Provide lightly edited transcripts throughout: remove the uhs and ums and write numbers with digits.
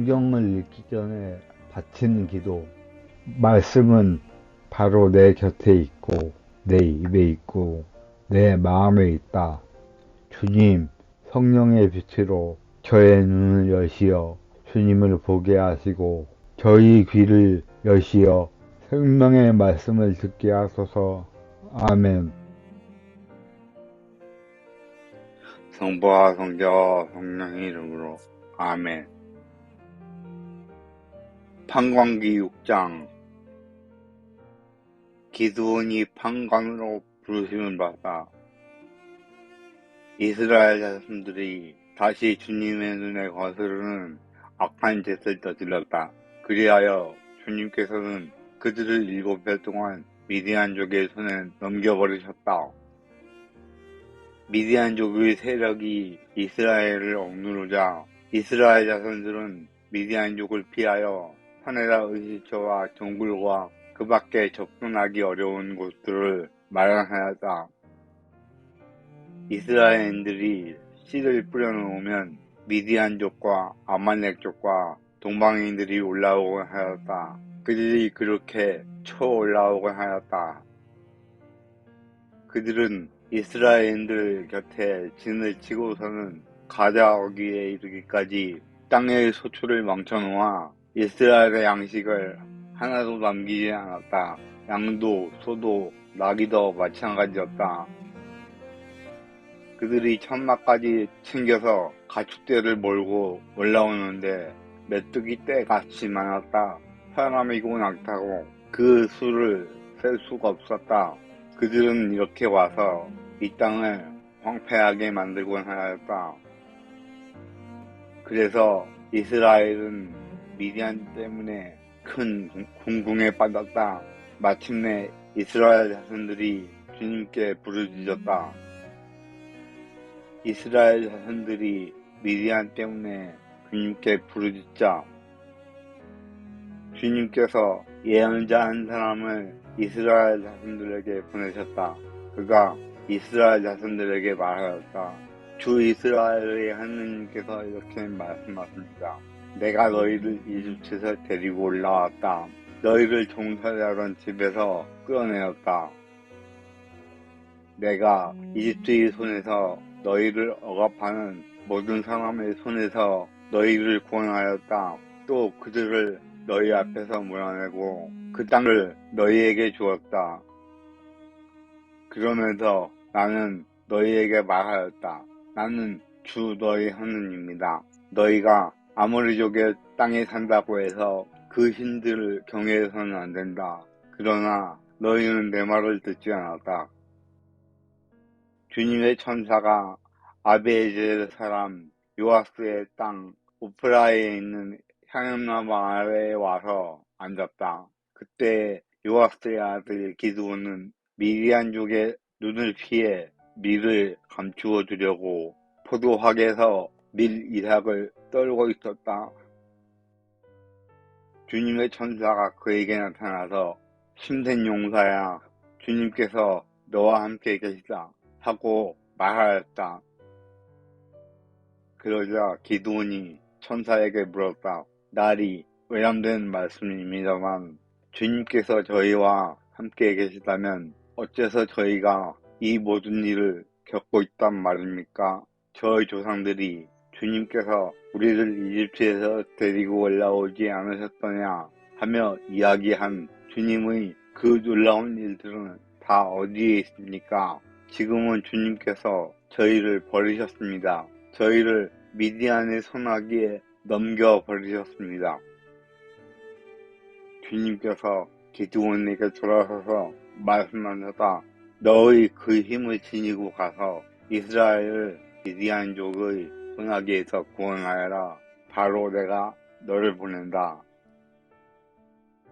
성경을 읽기 전에 바치는 기도. 말씀은 바로 내 곁에 있고, 내 입에 있고, 내 마음에 있다. 주님, 성령의 빛으로 저의 눈을 여시어 주님을 보게 하시고, 저희 귀를 여시어 생명의 말씀을 듣게 하소서. 아멘. 성부와 성자와 성령의 이름으로 아멘. 판관기 6장. 기드온이 판관으로 부르심을 받아 이스라엘 자손들이 다시 주님의 눈에 거스르는 악한 짓을 저질렀다. 그리하여 주님께서는 그들을 7배 동안 미디안족의 손에 넘겨버리셨다. 미디안족의 세력이 이스라엘을 억누르자 이스라엘 자손들은 미디안족을 피하여 산에다 의실초와 동굴과 그 밖에 접근하기 어려운 곳들을 마련하였다. 이스라엘인들이 씨를 뿌려놓으면 미디안족과 아말렉족과 동방인들이 올라오곤 하였다. 그들이 그렇게 쳐올라오곤 하였다. 그들은 이스라엘인들 곁에 진을 치고서는 가자 어귀에 이르기까지 땅의 소출을 망쳐놓아 이스라엘의 양식을 하나도 남기지 않았다. 양도 소도 나귀도 마찬가지였다. 그들이 천막까지 챙겨서 가축대를 몰고 올라오는데 메뚜기 떼같이 많았다. 사람이고 낙타고 그 수를 셀 수가 없었다. 그들은 이렇게 와서 이 땅을 황폐하게 만들곤 하였다. 그래서 이스라엘은 미디안 때문에 큰 궁궁에 빠졌다. 마침내 이스라엘 자손들이 주님께 부르짖었다. 이스라엘 자손들이 미디안 때문에 주님께 부르짖자 주님께서 예언자 한 사람을 이스라엘 자손들에게 보내셨다. 그가 이스라엘 자손들에게 말하였다. 주 이스라엘의 하느님께서 이렇게 말씀하십니다. 내가 너희를 이집트에서 데리고 올라왔다. 너희를 종살이하던 집에서 끌어내었다. 내가 이집트의 손에서 너희를 억압하는 모든 사람의 손에서 너희를 구원하였다. 또 그들을 너희 앞에서 몰아내고 그 땅을 너희에게 주었다. 그러면서 나는 너희에게 말하였다. 나는 주 너희 하느님이다. 너희가 아모리족의 땅에 산다고 해서 그 신들을 경외해서는 안 된다. 그러나 너희는 내 말을 듣지 않았다. 주님의 천사가 아비에젤 사람 요아스의 땅 오프라에 있는 향연나무 아래에 와서 앉았다. 그때 요아스의 아들 기드온은 미디안족의 눈을 피해 밀을 감추어 주려고 포도학에서 밀 이삭을 떨고 있었다. 주님의 천사가 그에게 나타나서 힘센 용사야, 주님께서 너와 함께 계시다 하고 말하였다. 그러자 기드온이 천사에게 물었다. 날이 외람된 말씀입니다만 주님께서 저희와 함께 계시다면 어째서 저희가 이 모든 일을 겪고 있단 말입니까? 저희 조상들이 주님께서 우리를 이집트에서 데리고 올라오지 않으셨더냐 하며 이야기한 주님의 그 놀라운 일들은 다 어디에 있습니까? 지금은 주님께서 저희를 버리셨습니다. 저희를 미디안의 손아귀에 넘겨버리셨습니다. 주님께서 기드온에게 돌아서서 말씀하셨다. 너의 그 힘을 지니고 가서 이스라엘을 미디안족의 손아귀에서 구원하여라. 바로 내가 너를 보낸다.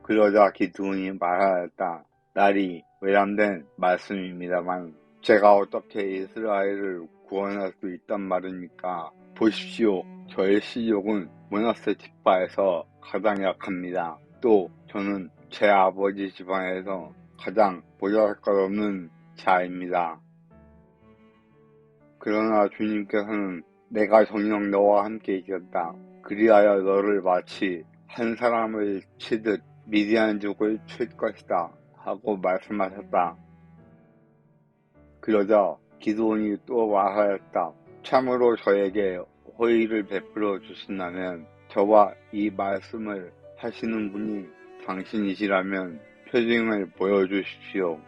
그러자 기드온이 말하였다. 날이 외람된 말씀입니다만 제가 어떻게 이스라엘을 구원할 수 있단 말입니까? 보십시오. 저의 실력은 므낫세 지파에서 가장 약합니다. 또 저는 제 아버지 집안에서 가장 보잘것없는 자입니다. 그러나 주님께서는 내가 정녕 너와 함께 있었다. 그리하여 너를 마치 한 사람을 치듯 미디안족을 칠 것이다 하고 말씀하셨다. 그러자 기드온이 또 말하였다. 참으로 저에게 호의를 베풀어 주신다면 저와 이 말씀을 하시는 분이 당신이시라면 표징을 보여주십시오.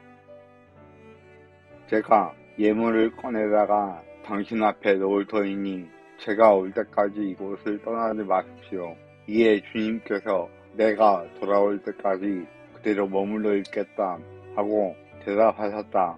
제가 예물을 꺼내다가 당신 앞에 놓을 터이니 제가 올 때까지 이곳을 떠나지 마십시오. 이에 주님께서 내가 돌아올 때까지 그대로 머물러 있겠다 하고 대답하셨다.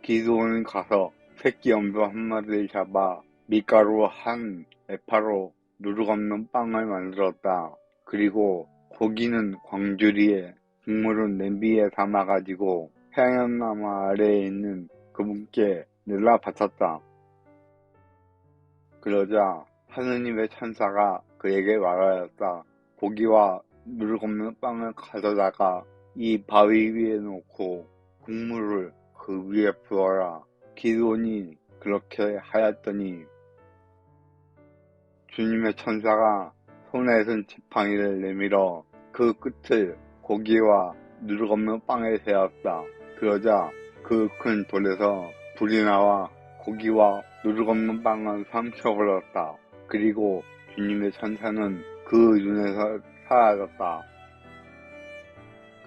기드온은 가서 새끼 염소 한 마리를 잡아 밀가루 한 에파로 누룩 없는 빵을 만들었다. 그리고 고기는 광주리에, 국물은 냄비에 담아가지고 향연나무 아래에 있는 그분께 내라 바쳤다. 그러자 하느님의 천사가 그에게 말하였다. 고기와 누룩 없는 빵을 가져다가 이 바위 위에 놓고 국물을 그 위에 부어라. 기드온이 그렇게 하였더니 주님의 천사가 손에 든 지팡이를 내밀어 그 끝을 고기와 누룩 없는 빵에 세웠다. 그러자 그 큰 돌에서 불이 나와 고기와 누룩 없는 빵은 삼켜버렸다. 그리고 주님의 천사는 그 눈에서 사라졌다.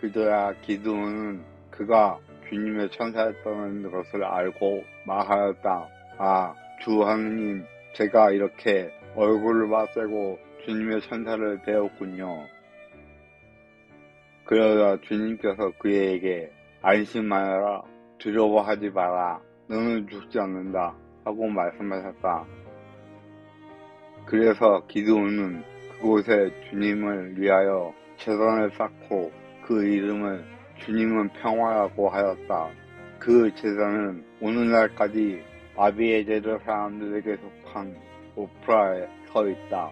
그제야 기드온은 그가 주님의 천사였다는 것을 알고 말하였다. 아, 주 하느님, 제가 이렇게 얼굴을 맞대고 주님의 천사를 배웠군요. 그러자 주님께서 그에게 안심하여라, 두려워하지 마라, 너는 죽지 않는다 하고 말씀하셨다. 그래서 기드온은 그곳에 주님을 위하여 제단을 쌓고 그 이름을 주님은 평화라고 하였다. 그 제단은 오늘날까지 아비에제르 사람들에게 속한 오프라에 서 있다.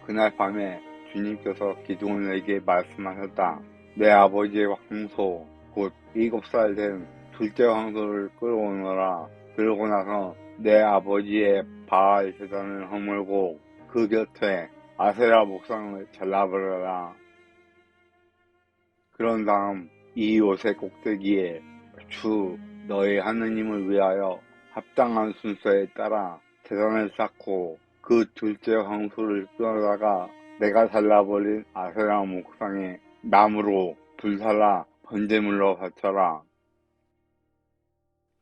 그날 밤에 주님께서 기드온에게 말씀하셨다. 내 아버지의 황소 곧 7살 된 둘째 황소를 끌어오너라. 그러고 나서 내 아버지의 바알 제단을 허물고 그 곁에 아세라 목상을 잘라버려라. 그런 다음 이 옷의 꼭대기에 주 너의 하느님을 위하여 합당한 순서에 따라 제단을 쌓고 그 둘째 황소를 끌어다가 내가 잘라버린 아세라 목상에 나무로 불살라 번제물로 바쳐라.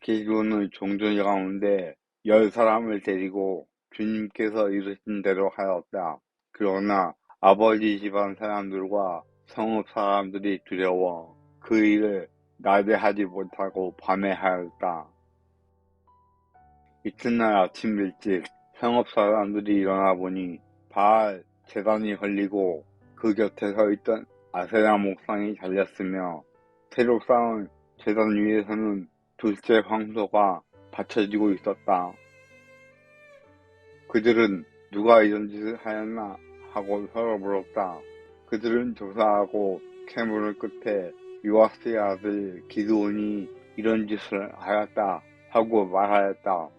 기드온은 종전 가운데 10사람을 데리고 주님께서 이르신 대로 하였다. 그러나 아버지 집안 사람들과 성읍 사람들이 두려워 그 일을 낮에 하지 못하고 밤에 하였다. 이튿날 아침 일찍 성읍 사람들이 일어나 보니 바알 제단이 헐리고 그 곁에 서 있던 아세라 목상이 잘렸으며 새로 쌓은 제단 위에서는 둘째 황소가 받쳐지고 있었다. 그들은 누가 이런 짓을 하였나 하고 서로 물었다. 그들은 조사하고 캐물을 끝에 요아스의 아들 기드온이 이런 짓을 하였다 하고 말하였다.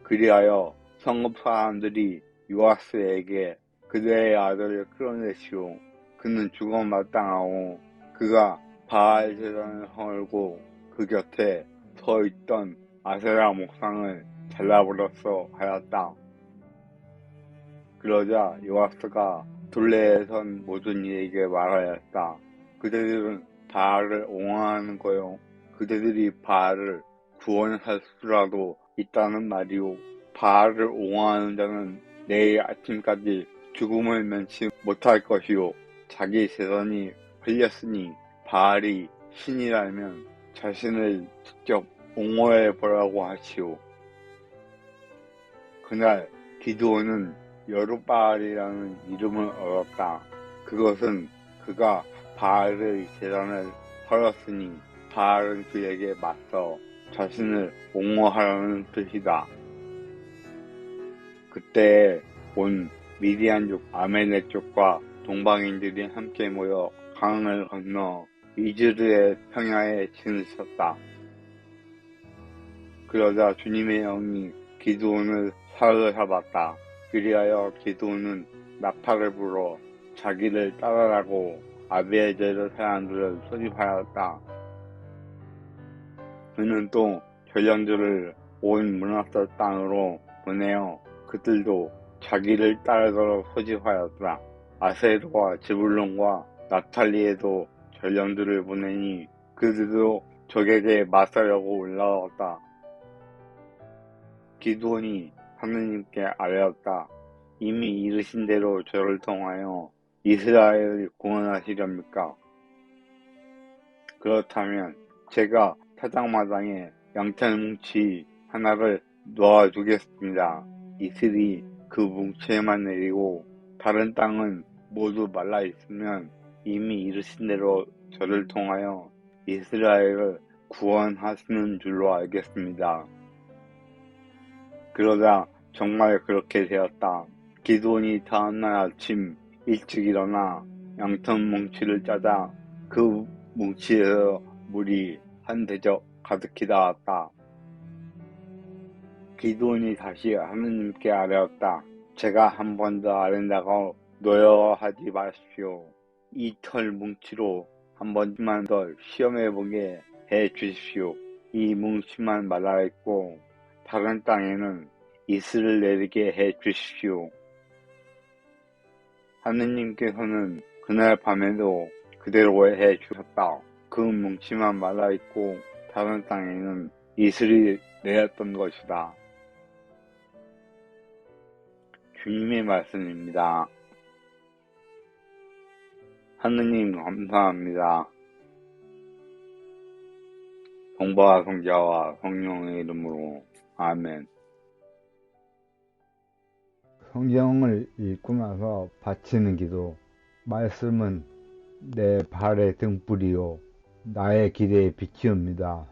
그리하여 성읍 사람들이 요아스에게 그대의 아들을 끌어내시오. 그는 죽어 마땅하오. 그가 바알 제단을 헐고 그 곁에 서 있던 아세라 목상을 잘라버렸어 하였다. 그러자 요아스가 둘레에 선 모든 이에게 말하였다. 그대들은 바알을 옹호하는 거요. 그대들이 바알을 구원할 수라도 있다는 말이오. 바알을 옹호하는 자는 내일 아침까지 죽음을 면치 못할 것이오. 자기 재산이 흘렸으니 바알이 신이라면 자신을 직접 옹호해 보라고 하시오. 그날 기드온은 여룻바알이라는 이름을 얻었다. 그것은 그가 바알의 제단을 헐었으니 바알은 그에게 맞서 자신을 옹호하라는 뜻이다. 그때 온 미디안족 아멜렉 족과 동방인들이 함께 모여 강을 건너 이즈르의 평야에 진을 쳤다. 그러자 주님의 영이 기드온을 사로잡았다. 그리하여 기드온은 나팔을 불어 자기를 따르라고 아비에제르 사람들을 소집하였다. 그는 또 전령들을 온 문하세 땅으로 보내어 그들도 자기를 따르도록 소집하였다. 아세르와 지불론과 납탈리에도 전령들을 보내니 그들도 적에게 맞서려고 올라왔다. 기드온이 하느님께 아뢰었다. 이미 이르신 대로 저를 통하여 이스라엘을 구원하시렵니까? 그렇다면 제가 타작마당에 양털 뭉치 하나를 놓아두겠습니다. 이슬이 그 뭉치에만 내리고 다른 땅은 모두 말라 있으면 이미 이르신 대로 저를 통하여 이스라엘을 구원하시는 줄로 알겠습니다. 그러자 정말 그렇게 되었다. 기드온이 다음날 아침 일찍 일어나 양털 뭉치를 짜자 그 뭉치에서 물이 한 대접 가득히 나왔다. 기드온이 다시 하느님께 아뢰었다. 제가 한 번 더 아뢰다고 노여하지 마십시오. 이 털 뭉치로 한 번만 더 시험해보게 해 주십시오. 이 뭉치만 말라있고 다른 땅에는 이슬을 내리게 해 주십시오. 하느님께서는 그날 밤에도 그대로 해 주셨다. 그 뭉치만 말라있고 다른 땅에는 이슬이 내렸던 것이다. 주님의 말씀입니다. 하느님 감사합니다. 성부와 성자와 성령의 이름으로 아멘. 성경을 읽고 나서 바치는 기도. 말씀은 내 발의 등불이요 나의 길의 빛이옵니다.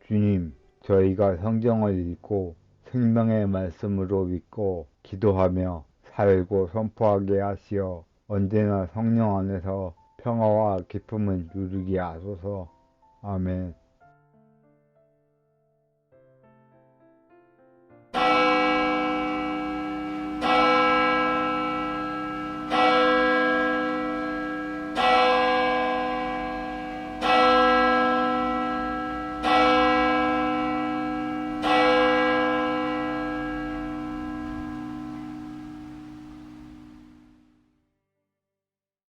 주님, 저희가 성경을 읽고 생명의 말씀으로 믿고 기도하며 살고 선포하게 하시어 언제나 성령 안에서 평화와 기쁨을 누리게 하소서. 아멘.